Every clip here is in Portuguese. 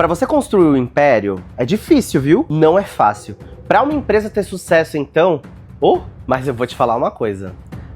Para você construir um império, é difícil, viu? Não é fácil. Para uma empresa ter sucesso, então... mas eu vou te falar uma coisa.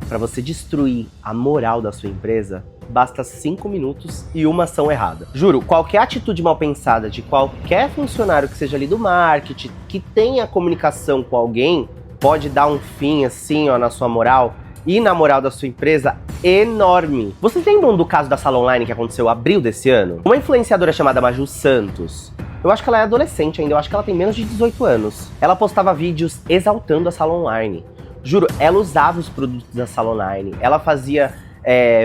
Para você destruir a moral da sua empresa, basta 5 minutos e uma ação errada. Juro, qualquer atitude mal pensada de qualquer funcionário que seja ali do marketing, que tenha comunicação com alguém, pode dar um fim assim, ó, na sua moral e na moral da sua empresa enorme. Vocês lembram do caso da Sala Online que aconteceu em abril desse ano? Uma influenciadora chamada Maju Santos. Eu acho que ela é adolescente ainda, eu acho que ela tem menos de 18 anos. Ela postava vídeos exaltando a Sala Online. Juro, ela usava os produtos da Sala Online, ela fazia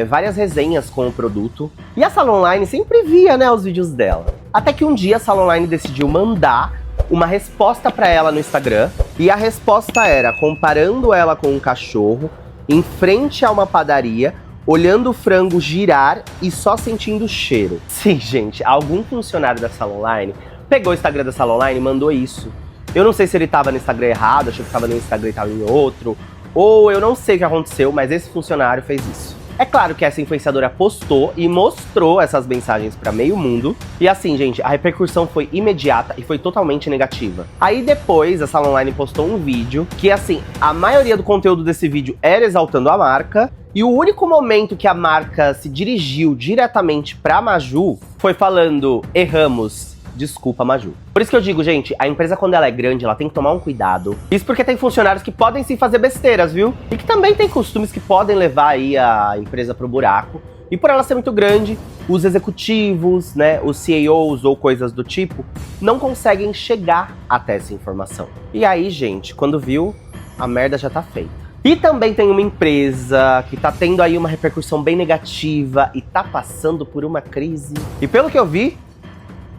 várias resenhas com o produto. E a Sala Online sempre via, né, os vídeos dela. Até que um dia a Sala Online decidiu mandar uma resposta pra ela no Instagram. E a resposta era comparando ela com um cachorro em frente a uma padaria, olhando o frango girar e só sentindo o cheiro. Sim, gente, algum funcionário da Sala Online pegou o Instagram da Sala Online e mandou isso. Eu não sei se ele tava no Instagram errado, achou que tava no Instagram e tava em outro, ou eu não sei o que aconteceu, mas esse funcionário fez isso. É claro que essa influenciadora postou e mostrou essas mensagens para meio mundo. E assim, gente, a repercussão foi imediata e foi totalmente negativa. Aí depois a Sala Online postou um vídeo que, assim, a maioria do conteúdo desse vídeo era exaltando a marca. E o único momento que a marca se dirigiu diretamente pra Maju foi falando: erramos. Desculpa, Maju. Por isso que eu digo, gente, a empresa quando ela é grande, ela tem que tomar um cuidado. Isso porque tem funcionários que podem sim fazer besteiras, viu? E que também tem costumes que podem levar aí a empresa pro buraco. E por ela ser muito grande, os executivos, né, os CEOs ou coisas do tipo, não conseguem chegar até essa informação. E aí, gente, quando viu, a merda já tá feita. E também tem uma empresa que tá tendo aí uma repercussão bem negativa e tá passando por uma crise. E pelo que eu vi,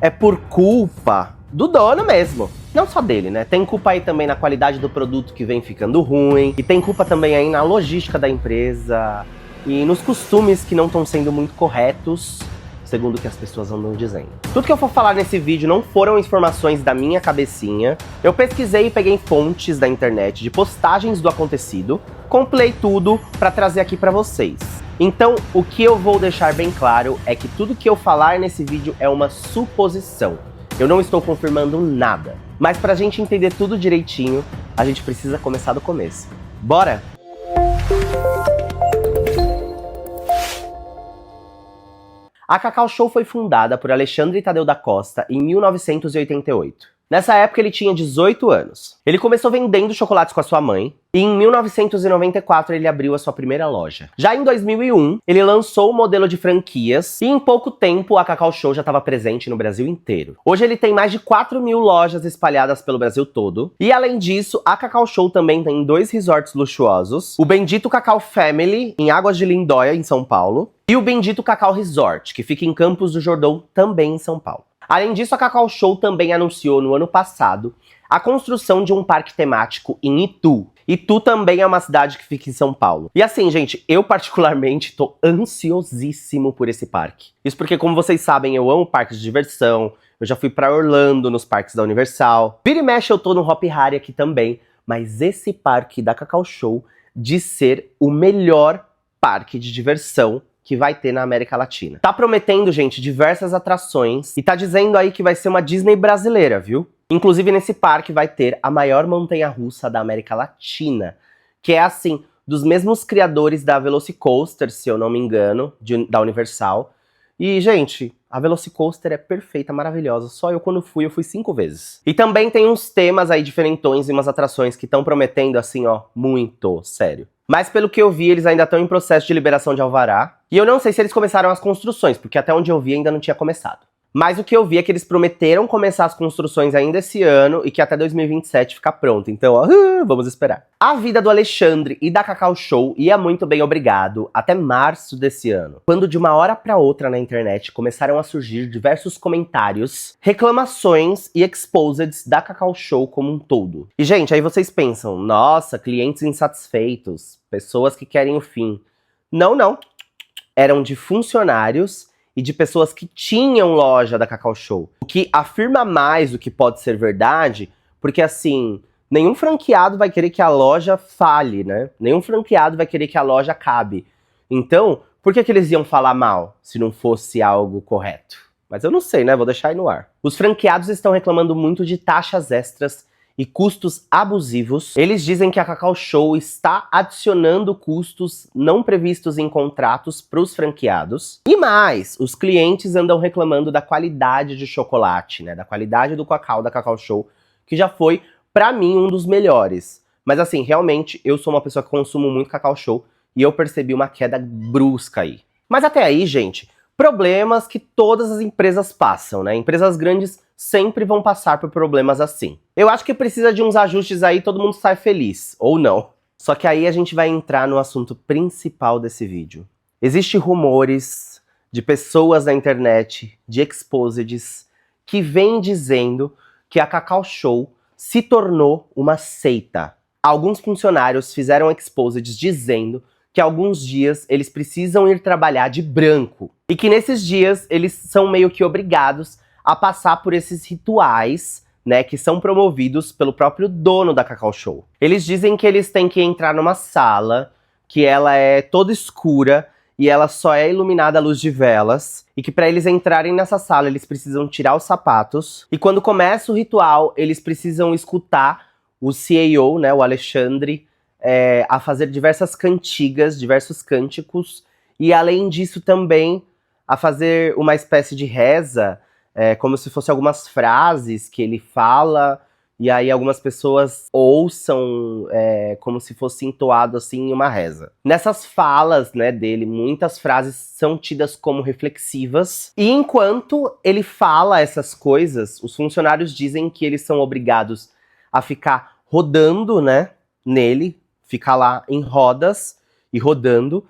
é por culpa do dono mesmo. Não só dele, né? Tem culpa aí também na qualidade do produto que vem ficando ruim. E tem culpa também aí na logística da empresa. E nos costumes que não estão sendo muito corretos, segundo o que as pessoas andam dizendo. Tudo que eu for falar nesse vídeo não foram informações da minha cabecinha. Eu pesquisei e peguei fontes da internet de postagens do acontecido. Compilei tudo pra trazer aqui pra vocês. Então, o que eu vou deixar bem claro é que tudo que eu falar nesse vídeo é uma suposição. Eu não estou confirmando nada. Mas pra gente entender tudo direitinho, a gente precisa começar do começo. Bora? A Cacau Show foi fundada por Alexandre Tadeu da Costa em 1988. Nessa época ele tinha 18 anos. Ele começou vendendo chocolates com a sua mãe e em 1994 ele abriu a sua primeira loja. Já em 2001, ele lançou o modelo de franquias e em pouco tempo a Cacau Show já estava presente no Brasil inteiro. Hoje ele tem mais de 4.000 lojas espalhadas pelo Brasil todo. E além disso, a Cacau Show também tem 2 resorts luxuosos. O Bendito Cacau Family, em Águas de Lindóia, em São Paulo. E o Bendito Cacau Resort, que fica em Campos do Jordão, também em São Paulo. Além disso, a Cacau Show também anunciou no ano passado a construção de um parque temático em Itu. Itu também é uma cidade que fica em São Paulo. E assim, gente, eu particularmente tô ansiosíssimo por esse parque. Isso porque, como vocês sabem, eu amo parques de diversão, eu já fui pra Orlando, nos parques da Universal. Vira e mexe eu tô no Hop Hari aqui também, mas esse parque da Cacau Show diz ser o melhor parque de diversão que vai ter na América Latina. Tá prometendo, gente, diversas atrações e tá dizendo aí que vai ser uma Disney brasileira, viu? Inclusive nesse parque vai ter a maior montanha-russa da América Latina, que é assim, dos mesmos criadores da Velocicoaster, se eu não me engano, da Universal. E, gente, a Velocicoaster é perfeita, maravilhosa. Só eu quando fui, eu fui 5 vezes. E também tem uns temas aí diferentões e umas atrações que estão prometendo assim, ó, muito, sério. Mas pelo que eu vi, eles ainda estão em processo de liberação de alvará. E eu não sei se eles começaram as construções, porque até onde eu vi ainda não tinha começado. Mas o que eu vi é que eles prometeram começar as construções ainda esse ano e que até 2027 ficar pronto. Então, ó, vamos esperar. A vida do Alexandre e da Cacau Show ia muito bem, obrigado, até março desse ano. Quando de uma hora pra outra na internet começaram a surgir diversos comentários, reclamações e exposeds da Cacau Show como um todo. E, gente, aí vocês pensam, nossa, clientes insatisfeitos, pessoas que querem o fim. Não, não. Eram de funcionários e de pessoas que tinham loja da Cacau Show. O que afirma mais o que pode ser verdade, porque assim, nenhum franqueado vai querer que a loja fale, né? Nenhum franqueado vai querer que a loja acabe. Então, por que eles iam falar mal, se não fosse algo correto? Mas eu não sei, né? Vou deixar aí no ar. Os franqueados estão reclamando muito de taxas extras e custos abusivos. Eles dizem que a Cacau Show está adicionando custos não previstos em contratos para os franqueados. E mais, os clientes andam reclamando da qualidade de chocolate, né? Da qualidade do cacau da Cacau Show, que já foi, para mim, um dos melhores. Mas assim, realmente, eu sou uma pessoa que consumo muito Cacau Show e eu percebi uma queda brusca aí. Mas até aí, gente, problemas que todas as empresas passam, né? Empresas grandes sempre vão passar por problemas assim. Eu acho que precisa de uns ajustes aí, todo mundo sai feliz, ou não. Só que aí a gente vai entrar no assunto principal desse vídeo. Existem rumores de pessoas na internet, de exposeds, que vêm dizendo que a Cacau Show se tornou uma seita. Alguns funcionários fizeram exposeds dizendo que alguns dias eles precisam ir trabalhar de branco. E que nesses dias eles são meio que obrigados a passar por esses rituais, né, que são promovidos pelo próprio dono da Cacau Show. Eles dizem que eles têm que entrar numa sala, que ela é toda escura e ela só é iluminada à luz de velas, e que para eles entrarem nessa sala eles precisam tirar os sapatos, e quando começa o ritual eles precisam escutar o CEO, né, o Alexandre, a fazer diversas cantigas, diversos cânticos, e além disso também a fazer uma espécie de reza, como se fosse algumas frases que ele fala, e aí algumas pessoas ouçam como se fosse entoado assim em uma reza. Nessas falas, né, dele, muitas frases são tidas como reflexivas, e enquanto ele fala essas coisas, os funcionários dizem que eles são obrigados a ficar rodando, né, nele, ficar lá em rodas e rodando,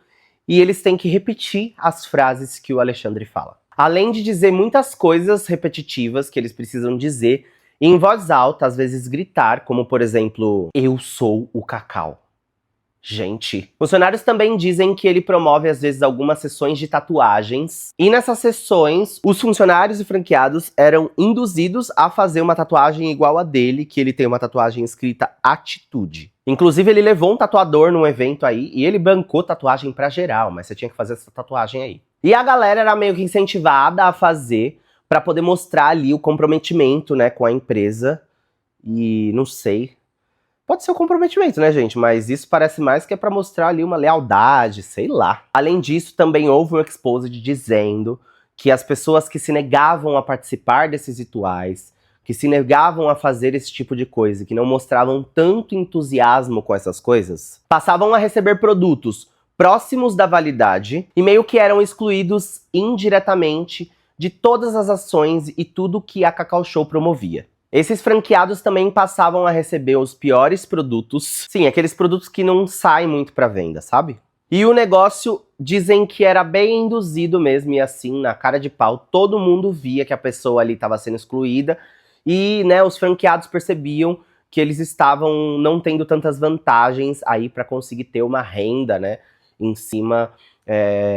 e eles têm que repetir as frases que o Alexandre fala. Além de dizer muitas coisas repetitivas que eles precisam dizer em voz alta, às vezes gritar, como por exemplo, eu sou o cacau. Gente, funcionários também dizem que ele promove às vezes algumas sessões de tatuagens, e nessas sessões, os funcionários e franqueados eram induzidos a fazer uma tatuagem igual a dele, que ele tem uma tatuagem escrita Atitude. Inclusive ele levou um tatuador num evento aí, e ele bancou tatuagem pra geral, mas você tinha que fazer essa tatuagem aí. E a galera era meio que incentivada a fazer pra poder mostrar ali o comprometimento, né, com a empresa, e não sei. Pode ser o comprometimento, né, gente? Mas isso parece mais que é pra mostrar ali uma lealdade, sei lá. Além disso, também houve um exposed dizendo que as pessoas que se negavam a participar desses rituais, que se negavam a fazer esse tipo de coisa, que não mostravam tanto entusiasmo com essas coisas, passavam a receber produtos próximos da validade e meio que eram excluídos indiretamente de todas as ações e tudo que a Cacau Show promovia. Esses franqueados também passavam a receber os piores produtos. Sim, aqueles produtos que não saem muito pra venda, sabe? E o negócio, dizem que era bem induzido mesmo, e assim, na cara de pau, todo mundo via que a pessoa ali estava sendo excluída. E, né, os franqueados percebiam que eles estavam não tendo tantas vantagens aí pra conseguir ter uma renda, né, em cima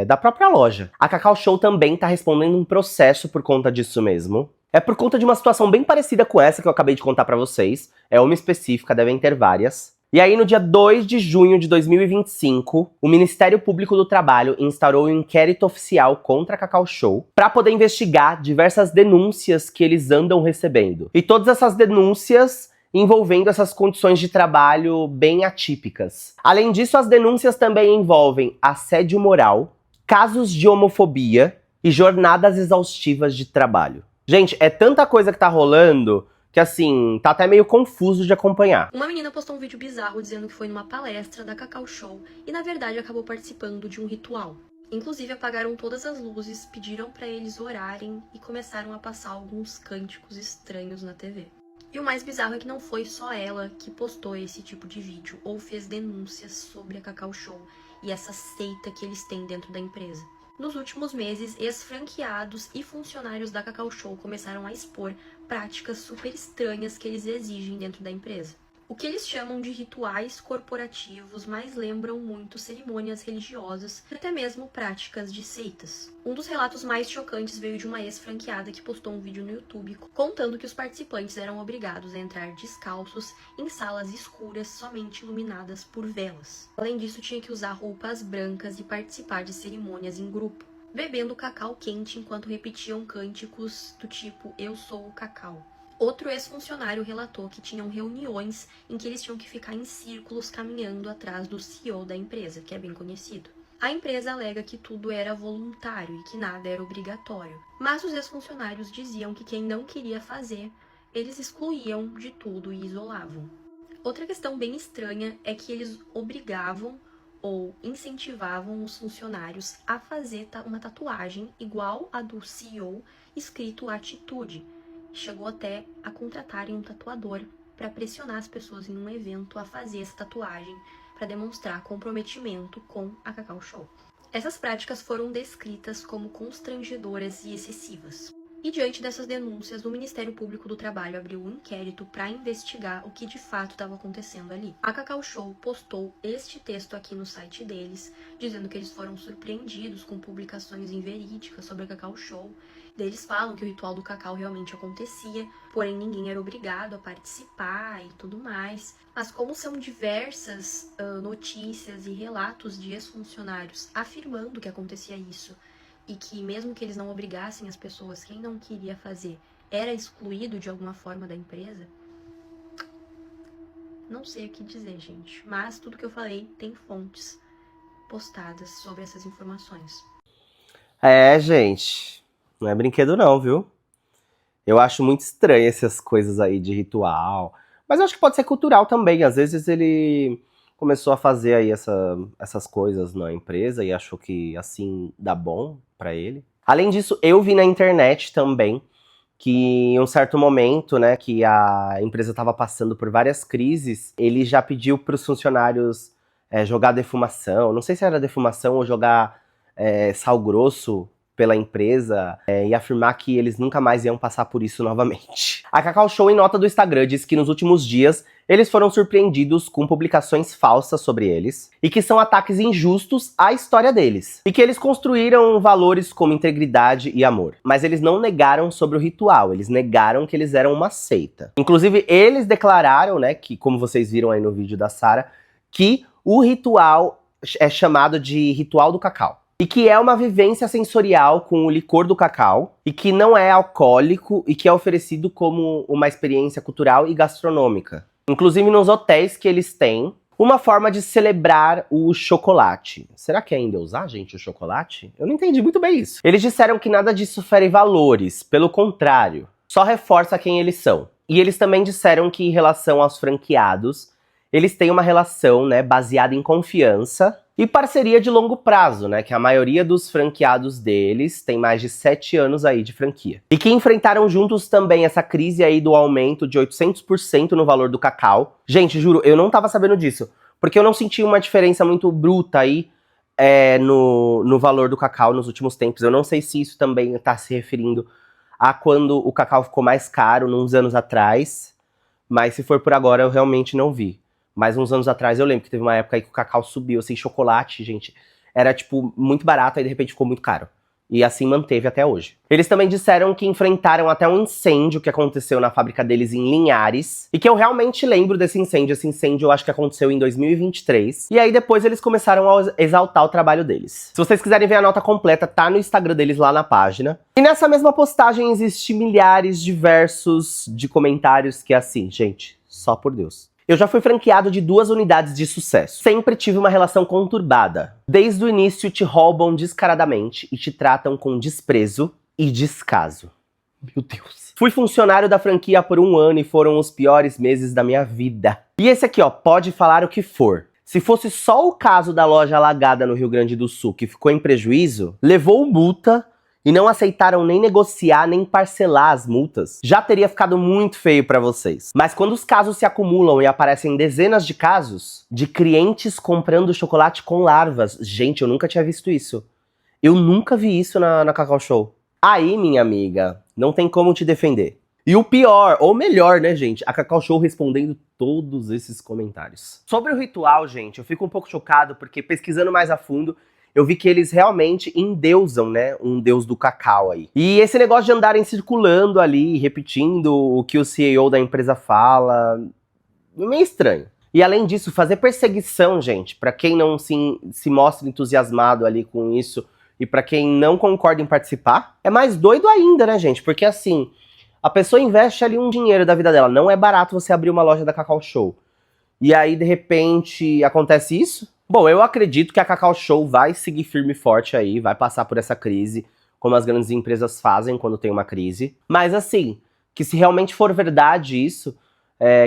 da própria loja. A Cacau Show também tá respondendo um processo por conta disso mesmo. É por conta de uma situação bem parecida com essa que eu acabei de contar pra vocês. É uma específica, devem ter várias. E aí, no dia 2 de junho de 2025, o Ministério Público do Trabalho instaurou um inquérito oficial contra a Cacau Show para poder investigar diversas denúncias que eles andam recebendo. E todas essas denúncias envolvendo essas condições de trabalho bem atípicas. Além disso, as denúncias também envolvem assédio moral, casos de homofobia e jornadas exaustivas de trabalho. Gente, é tanta coisa que tá rolando que, assim, tá até meio confuso de acompanhar. Uma menina postou um vídeo bizarro dizendo que foi numa palestra da Cacau Show e, na verdade, acabou participando de um ritual. Inclusive, apagaram todas as luzes, pediram pra eles orarem e começaram a passar alguns cânticos estranhos na TV. E o mais bizarro é que não foi só ela que postou esse tipo de vídeo ou fez denúncias sobre a Cacau Show e essa seita que eles têm dentro da empresa. Nos últimos meses, ex-franqueados e funcionários da Cacau Show começaram a expor práticas super estranhas que eles exigem dentro da empresa. O que eles chamam de rituais corporativos, mas lembram muito cerimônias religiosas e até mesmo práticas de seitas. Um dos relatos mais chocantes veio de uma ex-franqueada que postou um vídeo no YouTube contando que os participantes eram obrigados a entrar descalços em salas escuras somente iluminadas por velas. Além disso, tinha que usar roupas brancas e participar de cerimônias em grupo. bebendo cacau quente enquanto repetiam cânticos do tipo "Eu sou o cacau". Outro ex-funcionário relatou que tinham reuniões em que eles tinham que ficar em círculos caminhando atrás do CEO da empresa, que é bem conhecido. A empresa alega que tudo era voluntário e que nada era obrigatório, mas os ex-funcionários diziam que quem não queria fazer, eles excluíam de tudo e isolavam. Outra questão bem estranha é que eles obrigavam ou incentivavam os funcionários a fazer uma tatuagem igual a do CEO, escrito "Atitude". Chegou até a contratarem um tatuador para pressionar as pessoas em um evento a fazer essa tatuagem para demonstrar comprometimento com a Cacau Show. Essas práticas foram descritas como constrangedoras e excessivas. E diante dessas denúncias, o Ministério Público do Trabalho abriu um inquérito para investigar o que de fato estava acontecendo ali. A Cacau Show postou este texto aqui no site deles, dizendo que eles foram surpreendidos com publicações inverídicas sobre a Cacau Show. Eles falam que o ritual do cacau realmente acontecia, porém ninguém era obrigado a participar e tudo mais. Mas como são diversas notícias e relatos de ex-funcionários afirmando que acontecia isso, e que mesmo que eles não obrigassem as pessoas, quem não queria fazer era excluído de alguma forma da empresa, não sei o que dizer, gente. Mas tudo que eu falei tem fontes postadas sobre essas informações. É, gente, não é brinquedo não, viu? Eu acho muito estranho essas coisas aí de ritual, mas eu acho que pode ser cultural também. Às vezes ele começou a fazer aí essas coisas na empresa e achou que assim dá bom pra ele. Além disso, eu vi na internet também que em um certo momento, né, que a empresa estava passando por várias crises, ele já pediu para os funcionários jogar defumação, não sei se era defumação ou jogar sal grosso pela empresa e afirmar que eles nunca mais iam passar por isso novamente. A Cacau Show, em nota do Instagram, diz que nos últimos dias eles foram surpreendidos com publicações falsas sobre eles e que são ataques injustos à história deles. E que eles construíram valores como integridade e amor. Mas eles não negaram sobre o ritual, eles negaram que eles eram uma seita. Inclusive, eles declararam, né, que, como vocês viram aí no vídeo da Sarah, que o ritual é chamado de ritual do cacau. E que é uma vivência sensorial com o licor do cacau, e que não é alcoólico, e que é oferecido como uma experiência cultural e gastronômica. Inclusive nos hotéis que eles têm, uma forma de celebrar o chocolate. Será que ainda usar, gente, o chocolate? Eu não entendi muito bem isso. Eles disseram que nada disso fere valores, pelo contrário, só reforça quem eles são. E eles também disseram que em relação aos franqueados, eles têm uma relação, né, baseada em confiança e parceria de longo prazo, né, que a maioria dos franqueados deles tem mais de 7 anos aí de franquia. E que enfrentaram juntos também essa crise aí do aumento de 800% no valor do cacau. Gente, juro, eu não tava sabendo disso, porque eu não senti uma diferença muito bruta aí no valor do cacau nos últimos tempos. Eu não sei se isso também tá se referindo a quando o cacau ficou mais caro, uns anos atrás, mas se for por agora eu realmente não vi. Mas uns anos atrás eu lembro que teve uma época aí que o cacau subiu, assim, chocolate, gente, era, tipo, muito barato, aí de repente ficou muito caro. E assim manteve até hoje. Eles também disseram que enfrentaram até um incêndio que aconteceu na fábrica deles em Linhares. E que eu realmente lembro desse incêndio. Esse incêndio eu acho que aconteceu em 2023. E aí depois eles começaram a exaltar o trabalho deles. Se vocês quiserem ver a nota completa, tá no Instagram deles lá na página. E nessa mesma postagem existem milhares diversos de comentários que é assim, gente, só por Deus. Eu já fui franqueado de 2 unidades de sucesso. Sempre tive uma relação conturbada. Desde o início te roubam descaradamente e te tratam com desprezo e descaso. Meu Deus. Fui funcionário da franquia por 1 ano e foram os piores meses da minha vida. E esse aqui, ó, pode falar o que for. Se fosse só o caso da loja alagada no Rio Grande do Sul que ficou em prejuízo, levou multa e não aceitaram nem negociar, nem parcelar as multas, já teria ficado muito feio pra vocês. Mas quando os casos se acumulam e aparecem dezenas de casos de clientes comprando chocolate com larvas, gente, eu nunca tinha visto isso. Eu nunca vi isso na Cacau Show. Aí, minha amiga, não tem como te defender. E o pior, ou melhor, né, gente, a Cacau Show respondendo todos esses comentários. Sobre o ritual, gente, eu fico um pouco chocado, porque pesquisando mais a fundo, eu vi que eles realmente endeusam, né, um deus do cacau aí. E esse negócio de andarem circulando ali, repetindo o que o CEO da empresa fala, meio estranho. E além disso, fazer perseguição, gente, pra quem não se mostra entusiasmado ali com isso, e pra quem não concorda em participar, é mais doido ainda, né, gente? Porque assim, a pessoa investe ali um dinheiro da vida dela. Não é barato você abrir uma loja da Cacau Show. E aí, de repente, acontece isso? Bom, eu acredito que a Cacau Show vai seguir firme e forte aí, vai passar por essa crise, como as grandes empresas fazem quando tem uma crise. Mas assim, que se realmente for verdade isso,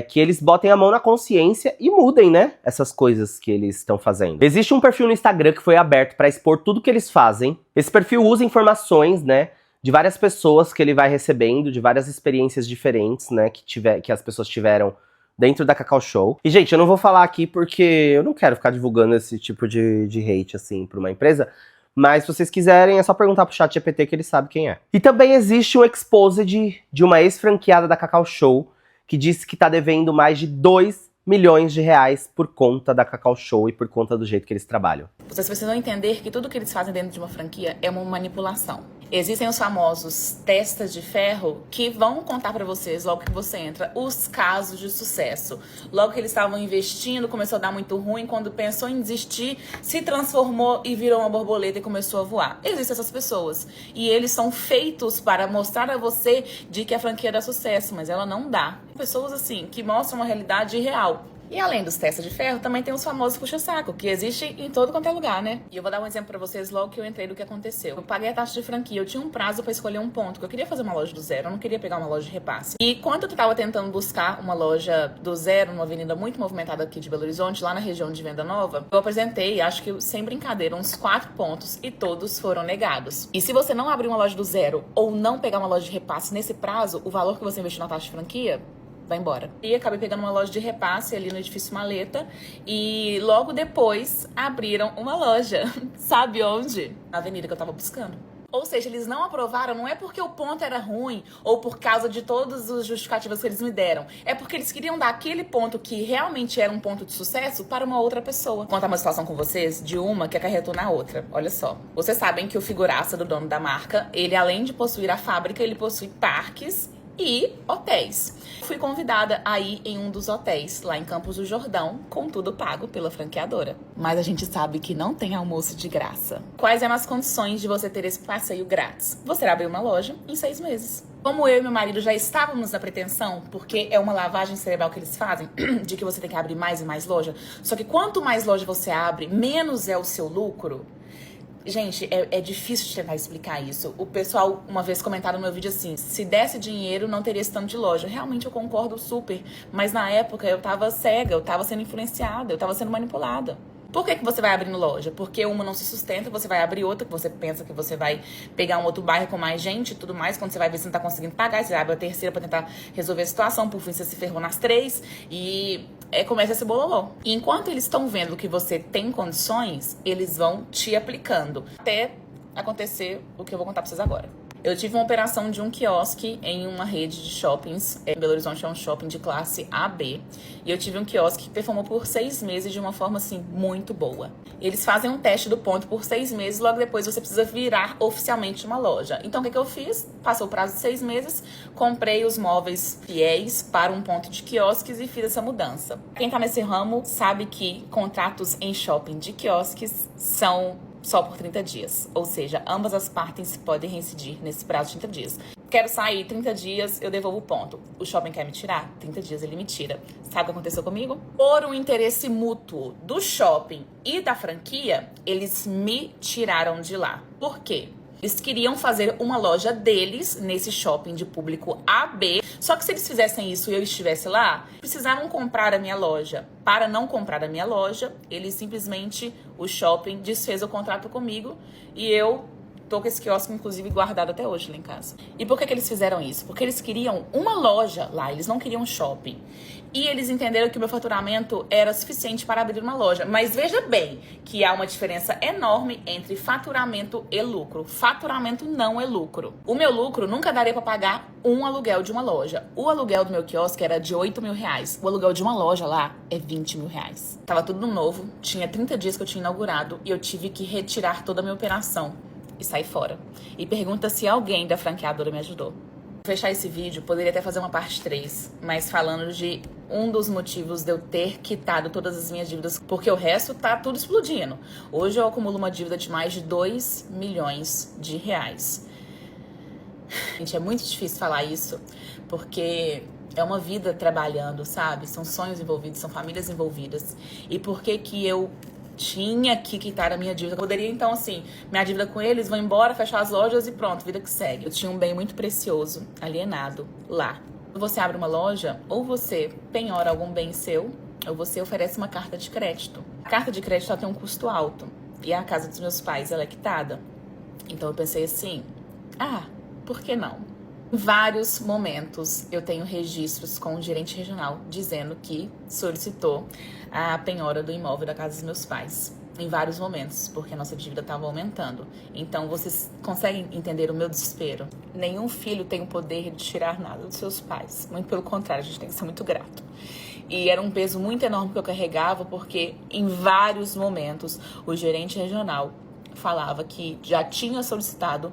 que eles botem a mão na consciência e mudem, né, essas coisas que eles estão fazendo. Existe um perfil no Instagram que foi aberto para expor tudo que eles fazem. Esse perfil usa informações, né, de várias pessoas que ele vai recebendo, de várias experiências diferentes, né, que as pessoas tiveram dentro da Cacau Show. E, gente, eu não vou falar aqui porque eu não quero ficar divulgando esse tipo de hate, assim, pra uma empresa. Mas se vocês quiserem, é só perguntar pro ChatGPT que ele sabe quem é. E também existe um exposed de uma ex-franqueada da Cacau Show que disse que tá devendo mais de 2 milhões de reais por conta da Cacau Show e por conta do jeito que eles trabalham. Vocês precisam entender que tudo que eles fazem dentro de uma franquia é uma manipulação. Existem os famosos testas de ferro que vão contar pra vocês, logo que você entra, os casos de sucesso. Logo que eles estavam investindo, começou a dar muito ruim, quando pensou em desistir, se transformou e virou uma borboleta e começou a voar. Existem essas pessoas. E eles são feitos para mostrar a você de que a franquia dá sucesso, mas ela não dá. Pessoas assim, que mostram uma realidade real. E além dos testes de ferro, também tem os famosos puxa-saco, que existem em todo quanto é lugar, né? E eu vou dar um exemplo pra vocês logo que eu entrei do que aconteceu. Eu paguei a taxa de franquia, eu tinha um prazo pra escolher um ponto, que eu queria fazer uma loja do zero, eu não queria pegar uma loja de repasse. E quando eu tava tentando buscar uma loja do zero, numa avenida muito movimentada aqui de Belo Horizonte, lá na região de Venda Nova, eu apresentei, acho que sem brincadeira, uns 4 pontos e todos foram negados. E se você não abrir uma loja do zero ou não pegar uma loja de repasse nesse prazo, o valor que você investiu na taxa de franquia vai embora. E acabei pegando uma loja de repasse ali no edifício Maleta e logo depois abriram uma loja. Sabe onde? Na avenida que eu tava buscando. Ou seja, eles não aprovaram, não é porque o ponto era ruim ou por causa de todos os justificativos que eles me deram. É porque eles queriam dar aquele ponto que realmente era um ponto de sucesso para uma outra pessoa. Vou contar uma situação com vocês de uma que acarretou na outra. Olha só. Vocês sabem que o figuraça do dono da marca, ele além de possuir a fábrica, ele possui parques e hotéis. Fui convidada a ir em um dos hotéis, lá em Campos do Jordão, com tudo pago pela franqueadora. Mas a gente sabe que não tem almoço de graça. Quais eram as condições de você ter esse passeio grátis? Você abre uma loja em 6 meses. Como eu e meu marido já estávamos na pretensão, porque é uma lavagem cerebral que eles fazem, de que você tem que abrir mais e mais loja, só que quanto mais loja você abre, menos é o seu lucro. Gente, é difícil de tentar explicar isso. O pessoal, uma vez comentaram no meu vídeo assim, se desse dinheiro, não teria esse tanto de loja. Realmente eu concordo super, mas na época eu tava cega, eu tava sendo influenciada, eu tava sendo manipulada. Por que você vai abrindo loja? Porque uma não se sustenta, você vai abrir outra, que você pensa que você vai pegar um outro bairro com mais gente e tudo mais. Quando você vai ver se não tá conseguindo pagar, você abre a terceira pra tentar resolver a situação. Por fim, você se ferrou nas 3 e começa esse bololô. E enquanto eles estão vendo que você tem condições, eles vão te aplicando. Até acontecer o que eu vou contar pra vocês agora. Eu tive uma operação de um quiosque em uma rede de shoppings. Belo Horizonte é um shopping de classe AB. E eu tive um quiosque que performou por 6 meses de uma forma, assim, muito boa. Eles fazem um teste do ponto por 6 meses, logo depois você precisa virar oficialmente uma loja. Então, o que eu fiz? Passou o prazo de 6 meses, comprei os móveis fiéis para um ponto de quiosques e fiz essa mudança. Quem tá nesse ramo sabe que contratos em shopping de quiosques são só por 30 dias. Ou seja, ambas as partes podem reincidir nesse prazo de 30 dias. Quero sair, 30 dias, eu devolvo o ponto. O shopping quer me tirar? 30 dias ele me tira. Sabe o que aconteceu comigo? Por um interesse mútuo do shopping e da franquia, eles me tiraram de lá. Por quê? Eles queriam fazer uma loja deles nesse shopping de público AB. Só que se eles fizessem isso e eu estivesse lá, precisavam comprar a minha loja. Para não comprar a minha loja, eles simplesmente, o shopping desfez o contrato comigo e eu tô com esse quiosque, inclusive, guardado até hoje lá em casa. E por que eles fizeram isso? Porque eles queriam uma loja lá, eles não queriam um shopping. E eles entenderam que o meu faturamento era suficiente para abrir uma loja. Mas veja bem que há uma diferença enorme entre faturamento e lucro. Faturamento não é lucro. O meu lucro nunca daria para pagar um aluguel de uma loja. O aluguel do meu quiosque era de 8 mil reais. O aluguel de uma loja lá é 20 mil reais. Tava tudo novo, tinha 30 dias que eu tinha inaugurado e eu tive que retirar toda a minha operação e sair fora. E pergunta se alguém da franqueadora me ajudou. Fechar esse vídeo, poderia até fazer uma parte 3, mas falando de um dos motivos de eu ter quitado todas as minhas dívidas, porque o resto tá tudo explodindo. Hoje eu acumulo uma dívida de mais de 2 milhões de reais. Gente, é muito difícil falar isso, porque é uma vida trabalhando, sabe? São sonhos envolvidos, são famílias envolvidas. E por que que eu tinha que quitar a minha dívida? Eu poderia, então, assim, minha dívida com eles, vou embora, fechar as lojas e pronto, vida que segue. Eu tinha um bem muito precioso, alienado, lá. Quando você abre uma loja, ou você penhora algum bem seu, ou você oferece uma carta de crédito. A carta de crédito, ela tem um custo alto. E a casa dos meus pais, ela é quitada. Então eu pensei assim, por que não? Em vários momentos eu tenho registros com o gerente regional dizendo que solicitou a penhora do imóvel da casa dos meus pais. Em vários momentos, porque a nossa dívida estava aumentando. Então vocês conseguem entender o meu desespero? Nenhum filho tem o poder de tirar nada dos seus pais. Muito pelo contrário, a gente tem que ser muito grato. E era um peso muito enorme que eu carregava, porque em vários momentos o gerente regional falava que já tinha solicitado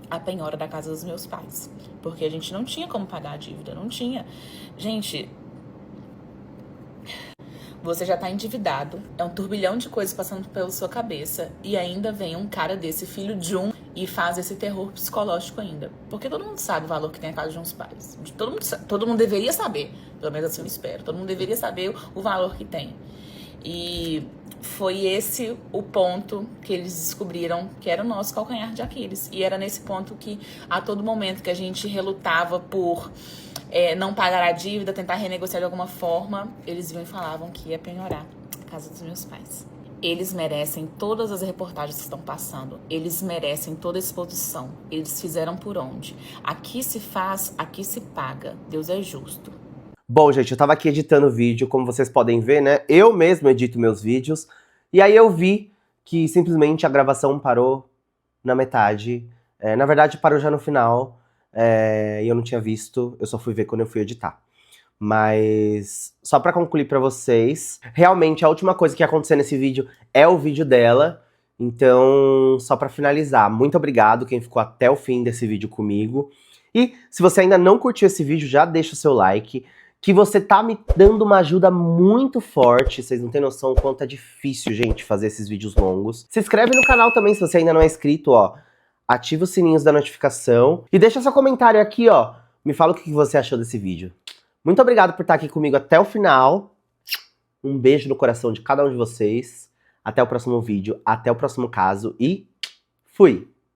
a penhora da casa dos meus pais. Porque a gente não tinha como pagar a dívida, não tinha. Gente, você já tá endividado, é um turbilhão de coisas passando pela sua cabeça e ainda vem um cara desse, filho de um, e faz esse terror psicológico ainda. Porque todo mundo sabe o valor que tem a casa de uns pais. Todo mundo deveria saber, pelo menos assim eu espero, todo mundo deveria saber o valor que tem. E foi esse o ponto que eles descobriram que era o nosso calcanhar de Aquiles. E era nesse ponto que, a todo momento que a gente relutava por não pagar a dívida, tentar renegociar de alguma forma, eles vinham e falavam que ia penhorar a casa dos meus pais. Eles merecem todas as reportagens que estão passando. Eles merecem toda a exposição. Eles fizeram por onde? Aqui se faz, aqui se paga. Deus é justo. Bom, gente, eu tava aqui editando o vídeo, como vocês podem ver, né? Eu mesmo edito meus vídeos. E aí eu vi que simplesmente a gravação parou na metade. Na verdade, parou já no final. E eu não tinha visto, eu só fui ver quando eu fui editar. Mas, só pra concluir pra vocês, realmente a última coisa que ia acontecer nesse vídeo é o vídeo dela. Então, só pra finalizar, muito obrigado quem ficou até o fim desse vídeo comigo. E se você ainda não curtiu esse vídeo, já deixa o seu like, que você tá me dando uma ajuda muito forte. Vocês não têm noção o quanto é difícil, gente, fazer esses vídeos longos. Se inscreve no canal também se você ainda não é inscrito, ó. Ativa os sininhos da notificação. E deixa seu comentário aqui, ó. Me fala o que você achou desse vídeo. Muito obrigado por estar aqui comigo até o final. Um beijo no coração de cada um de vocês. Até o próximo vídeo, até o próximo caso e fui!